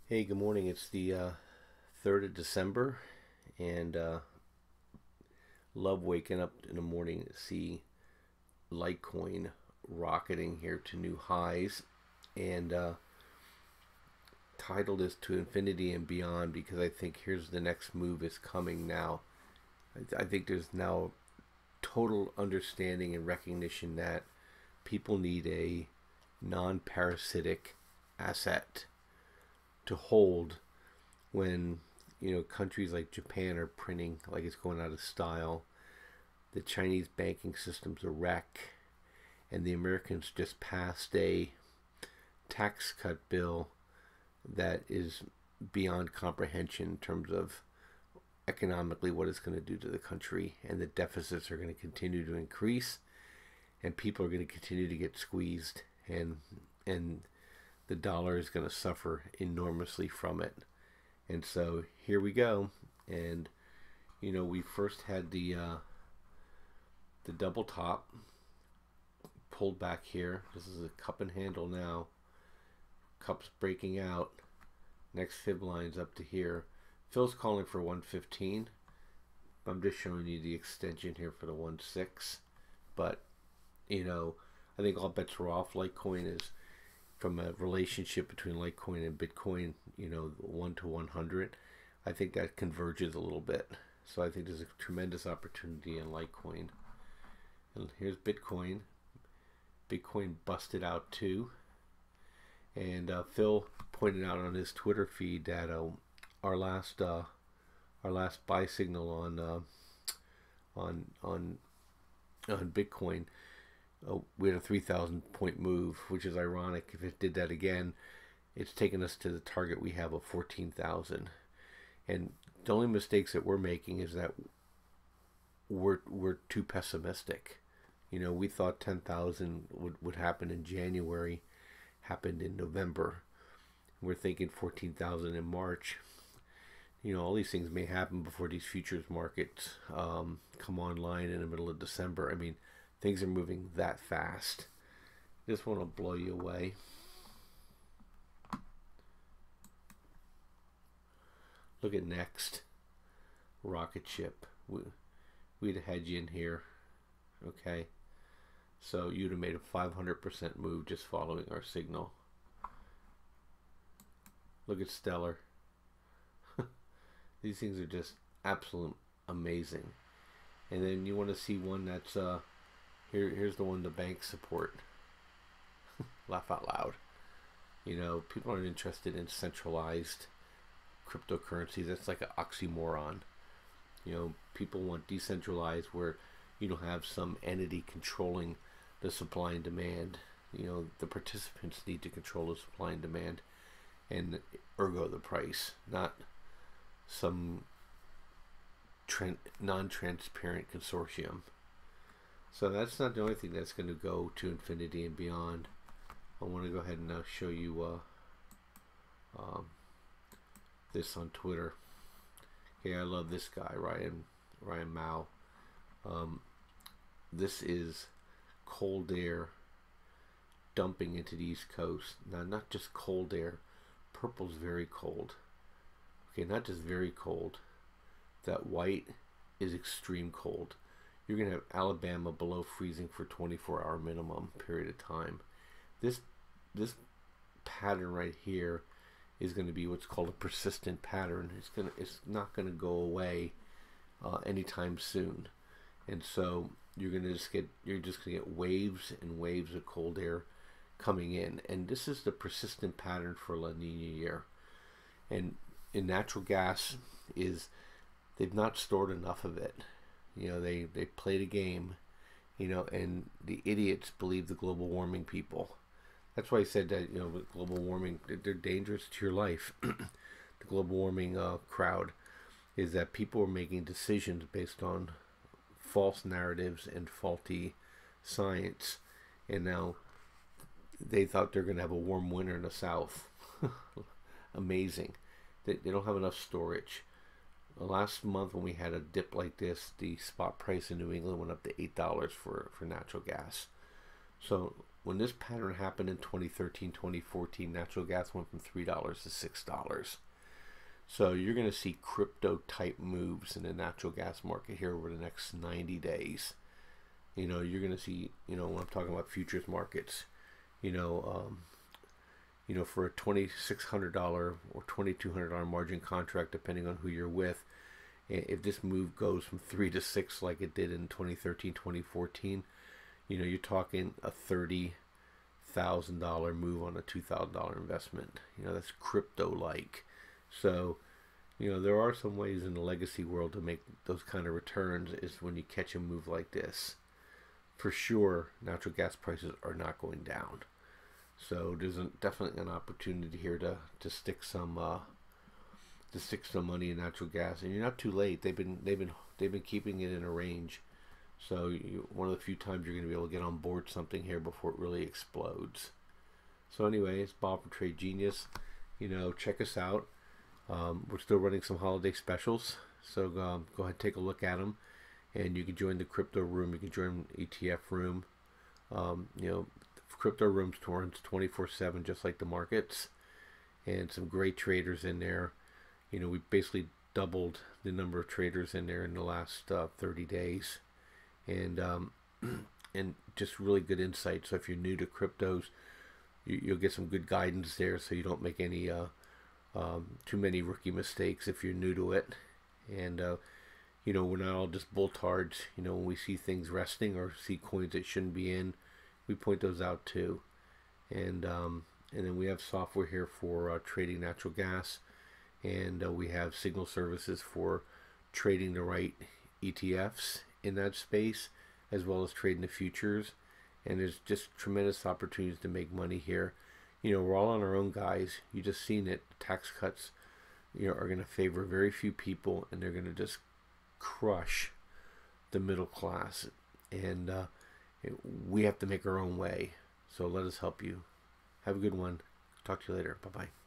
Hey, good morning. It's the 3rd of December, and love waking up in the morning to see Litecoin rocketing here to new highs, and titled this to infinity and beyond because I think here's the next move is coming now. I think there's now total understanding and recognition that people need a non-parasitic asset to hold when countries like Japan are printing like it's going out of style. The Chinese banking system's a wreck, and the Americans just passed a tax cut bill that is beyond comprehension in terms of economically what it's going to do to the country, and the deficits are going to continue to increase, and people are going to continue to get squeezed, and the dollar is going to suffer enormously from it. And so here we go. And we first had the double top pulled back here. This is a cup and handle now. Cup's breaking out. Next fib line's up to here. Phil's calling for 115. I'm just showing you the extension here for the 1.6. But I think all bets are off. Litecoin is, from a relationship between Litecoin and Bitcoin, 1 to 100, I think that converges a little bit. So I think there's a tremendous opportunity in Litecoin. And here's Bitcoin. Bitcoin busted out too. And Phil pointed out on his Twitter feed that our last buy signal on Bitcoin, we had a 3,000 point move, which is ironic. If it did that again, it's taken us to the target we have of 14,000. And the only mistakes that we're making is that we're too pessimistic. We thought 10,000 would happen in January, happened in November. We're thinking 14,000 in March. All these things may happen before these futures markets come online in the middle of December. I mean, things are moving that fast. Just want to blow you away. Look at next. Rocket ship. We'd had you in here. Okay. So you'd have made a 500% move just following our signal. Look at Stellar. These things are just absolute amazing. And then you want to see one that's here's the one the banks support. Laugh out loud. People aren't interested in centralized cryptocurrencies. That's like an oxymoron. People want decentralized, where you don't have some entity controlling the supply and demand. The participants need to control the supply and demand, and ergo the price, not some non-transparent consortium. So that's not the only thing that's going to go to infinity and beyond. I want to go ahead and show you this on Twitter. Okay, I love this guy, Ryan Mao. This is cold air dumping into the East Coast. Now, not just cold air. Purple's very cold. Okay, not just very cold. That white is extreme cold. You're going to have Alabama below freezing for 24-hour minimum period of time. This pattern right here is going to be what's called a persistent pattern. It's not going to go away anytime soon. And so you're just going to get waves and waves of cold air coming in. And this is the persistent pattern for La Nina year. And in natural gas is they've not stored enough of it. They played a game, and the idiots believe the global warming people. That's why I said that, with global warming, they're dangerous to your life. The global warming crowd is that people are making decisions based on false narratives and faulty science. And now they thought they're going to have a warm winter in the South. Amazing. They don't have enough storage. Last month when we had a dip like this, the spot price in New England went up to $8 for natural gas. So when this pattern happened in 2013, 2014, natural gas went from $3 to $6. So you're going to see crypto type moves in the natural gas market here over the next 90 days. You know, you're going to see, you know, when I'm talking about futures markets, you know, for a $2,600 or $2,200 margin contract, depending on who you're with, if this move goes from 3 to 6 like it did in 2013, 2014, you know, you're talking a $30,000 move on a $2,000 investment. You know, that's crypto-like. So, you know, there are some ways in the legacy world to make those kind of returns is when you catch a move like this. For sure, natural gas prices are not going down. So there's definitely an opportunity here to stick some money in natural gas, and you're not too late. They've been keeping it in a range. So one of the few times you're going to be able to get on board something here before it really explodes. So anyway, it's Bob from Trade Genius. You know, check us out. We're still running some holiday specials, so go ahead and take a look at them. And you can join the crypto room. You can join ETF room. You know, crypto rooms runs 24/7, just like the markets, and some great traders in there. You know, we basically doubled the number of traders in there in the last 30 days, and just really good insight. So if you're new to cryptos, you'll get some good guidance there, so you don't make any too many rookie mistakes if you're new to it. And you know, we're not all just bulltards. You know, when we see things resting or see coins that shouldn't be in, we point those out too. And then we have software here for trading natural gas, and we have signal services for trading the right ETFs in that space, as well as trading the futures. And there's just tremendous opportunities to make money here. You know, we're all on our own, guys. You just seen it. Tax cuts, you know, are going to favor very few people, and they're going to just crush the middle class. And we have to make our own way. So let us help you. Have a good one. Talk to you later. Bye-bye.